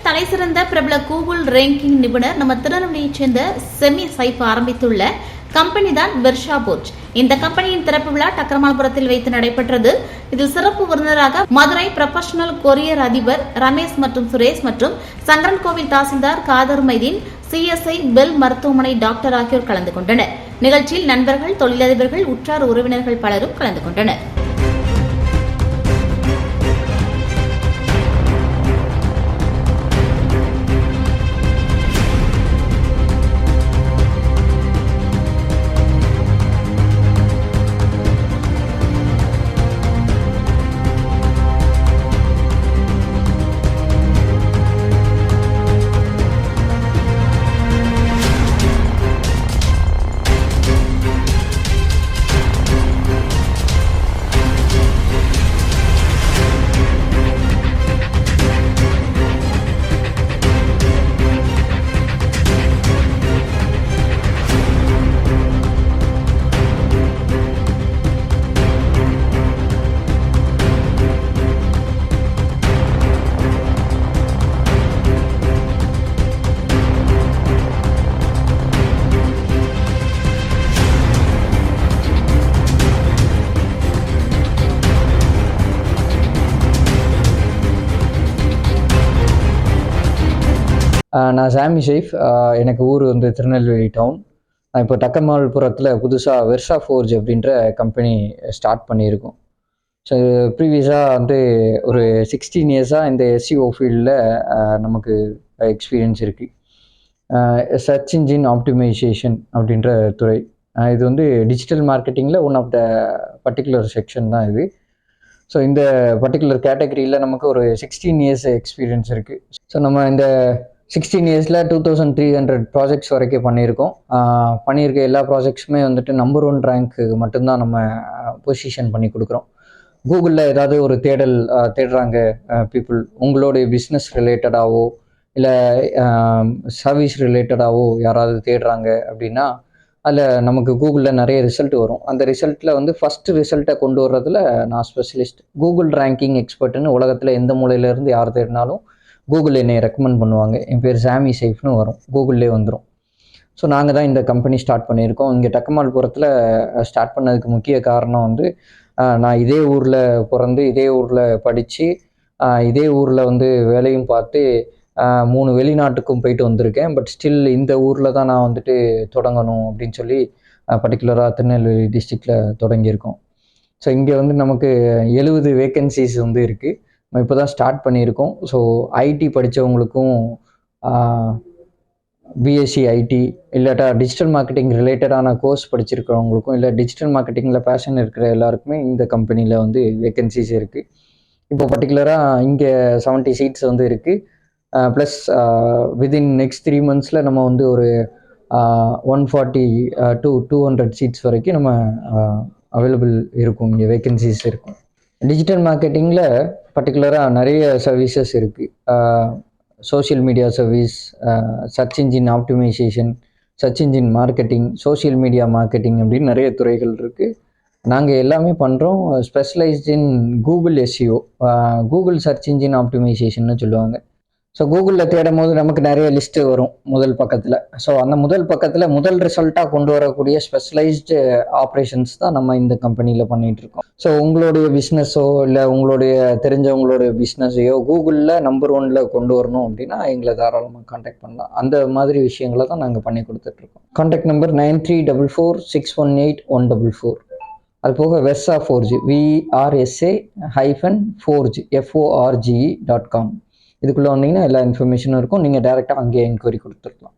உலகின் தலைசிறந்த பிரபல கூகுள் ரேங்கிங் நிபுணர் நம்ம திருநெல்வேலியைச் சேர்ந்த செமி சைப் ஆரம்பித்துள்ள கம்பெனி தான் வெர்ஷாபோர்ஜ். இந்த கம்பெனியின் திறப்பு விழா டக்கரமால்புரத்தில் வைத்து நடைபெற்றது. இதில் சிறப்பு விருந்தினராக மதுரை ப்ரொபஷனல் கொரியர் அதிபர் ரமேஷ் மற்றும் சுரேஷ் மற்றும் சங்கரன்கோவில் தாசில்தார் காதர் மைதீன், CSI பெல் மருத்துவமனை டாக்டர் ஆகியோர் கலந்து கொண்டனர். நிகழ்ச்சியில் நண்பர்கள், தொழிலதிபர்கள், உற்றார் உறவினர்கள் பலரும் கலந்து கொண்டனர். நான் சாமி ஷெய்ஃப். எனக்கு ஊர் வந்து திருநெல்வேலி டவுன். நான் இப்போ டக்கமால்புரத்தில் புதுசாக வெர்ஷாபோர்ஜ் அப்படின்ற கம்பெனி ஸ்டார்ட் பண்ணியிருக்கோம். ஸோ ப்ரீவியஸாக வந்து ஒரு 16 இயர்ஸாக இந்த SEO ஃபீல்டில் நமக்கு எக்ஸ்பீரியன்ஸ் இருக்குது. சர்ச் இன்ஜின் ஆப்டிமைசேஷன் அப்படின்ற துறை. இது வந்து டிஜிட்டல் மார்க்கெட்டிங்கில் one of the particular section தான் இது. ஸோ இந்த பர்டிகுலர் கேட்டகரியில் நமக்கு ஒரு 16 இயர்ஸ் எக்ஸ்பீரியன்ஸ் இருக்குது. ஸோ நம்ம இந்த 16 இயர்ஸில் 2300 ப்ராஜெக்ட்ஸ் வரைக்கும் பண்ணியிருக்க எல்லா ப்ராஜெக்ட்ஸுமே வந்துட்டு நம்பர் 1 ரேங்க்கு மட்டும்தான் நம்ம பொசிஷன் பண்ணி கொடுக்குறோம். கூகுளில் ஏதாவது ஒரு தேடுறாங்க பீப்புள், உங்களுடைய பிஸ்னஸ் ரிலேட்டடாகவோ இல்லை சர்வீஸ் ரிலேட்டடாகவோ யாராவது தேடுறாங்க அப்படின்னா அதில் நமக்கு கூகுளில் நிறைய ரிசல்ட் வரும். அந்த ரிசல்ட்டில் வந்து ஃபஸ்ட்டு ரிசல்ட்டை கொண்டு வர்றதுல நான் ஸ்பெஷலிஸ்ட். கூகுள் ரேங்கிங் எக்ஸ்பர்ட்டுன்னு உலகத்தில் எந்த மூலையிலேருந்து யார் தேடினாலும் கூகுள் என்னை ரெக்கமெண்ட் பண்ணுவாங்க. என் பேர் சாமி ஷெய்ஃப்னு வரும், கூகுள்லேயே வந்துடும். ஸோ நாங்கள் தான் இந்த கம்பெனி ஸ்டார்ட் பண்ணியிருக்கோம். இங்கே டக்கமால்புரத்தில் ஸ்டார்ட் பண்ணதுக்கு முக்கிய காரணம் வந்து நான் இதே ஊரில் பிறந்து இதே ஊரில் படித்து இதே ஊரில் வந்து வேலையும் பார்த்து 3 வெளிநாட்டுக்கும் போயிட்டு வந்திருக்கேன். பட் ஸ்டில் இந்த ஊரில் தான் நான் வந்துட்டு தொடங்கணும் அப்படின்னு சொல்லி பர்டிகுலராக திருநெல்வேலி டிஸ்ட்ரிக்டில் தொடங்கியிருக்கோம். ஸோ இங்கே வந்து நமக்கு 70 வேக்கன்சிஸ் வந்து இருக்குது. நம்ம இப்போ தான் ஸ்டார்ட் பண்ணியிருக்கோம். ஸோ ஐடி படித்தவங்களுக்கும் பிஎஸ்சி ஐடி இல்லாட்டா டிஜிட்டல் மார்க்கெட்டிங் ரிலேட்டடான கோர்ஸ் படிச்சிருக்கிறவங்களுக்கும் இல்லை டிஜிட்டல் மார்க்கெட்டிங்கில் பேஷன் இருக்கிற எல்லாருக்குமே இந்த கம்பெனியில் வந்து வேக்கன்சிஸ் இருக்குது. இப்போ பர்டிகுலராக இங்கே 70 சீட்ஸ் வந்து இருக்குது. ப்ளஸ் வித்தின் நெக்ஸ்ட் 3 மந்த்ஸில் நம்ம வந்து ஒரு 140 to 200 சீட்ஸ் வரைக்கும் நம்ம அவைலபிள் இருக்கும், இங்கே வேக்கன்சிஸ் இருக்கும். டிஜிட்டல் மார்க்கெட்டிங்கில் பர்டிகுலராக நிறைய சர்வீசஸ் இருக்குது. Social media service, search engine optimization, search engine marketing, social media marketing அப்படின்னு நிறைய துறைகள் இருக்குது. நாங்கள் எல்லாமே பண்ணுறோம். Specialized in Google SEO, Google search engine ஆப்டிமைசேஷன்னு சொல்லுவாங்க. ஸோ கூகுளில் தேடும் போது நமக்கு நிறைய லிஸ்ட்டு வரும் முதல் பக்கத்தில். ஸோ அந்த முதல் பக்கத்தில் முதல் ரிசல்ட்டாக கொண்டு வரக்கூடிய ஸ்பெஷலைஸ்டு ஆப்ரேஷன்ஸ் தான் நம்ம இந்த கம்பெனியில் பண்ணிகிட்ருக்கோம். ஸோ உங்களுடைய பிஸ்னஸோ இல்லை உங்களுடைய தெரிஞ்சவங்களுடைய பிஸ்னஸையோ கூகுளில் நம்பர் 1ல் கொண்டு வரணும் அப்படின்னா எங்களை தாராளமாக காண்டாக்ட் பண்ணலாம். அந்த மாதிரி விஷயங்களை தான் நாங்கள் பண்ணி கொடுத்துட்ருக்கோம். Contact number 9344618144. அது போக வெர்ஷாபோர்ஜ் VRSA-forge.com இதுக்குள்ளே வந்தீங்கன்னா எல்லா இன்ஃபர்மேஷனும் இருக்கும். நீங்கள் டேரெக்டாக அங்கேயே என்கொயரி கொடுத்துருக்கலாம்.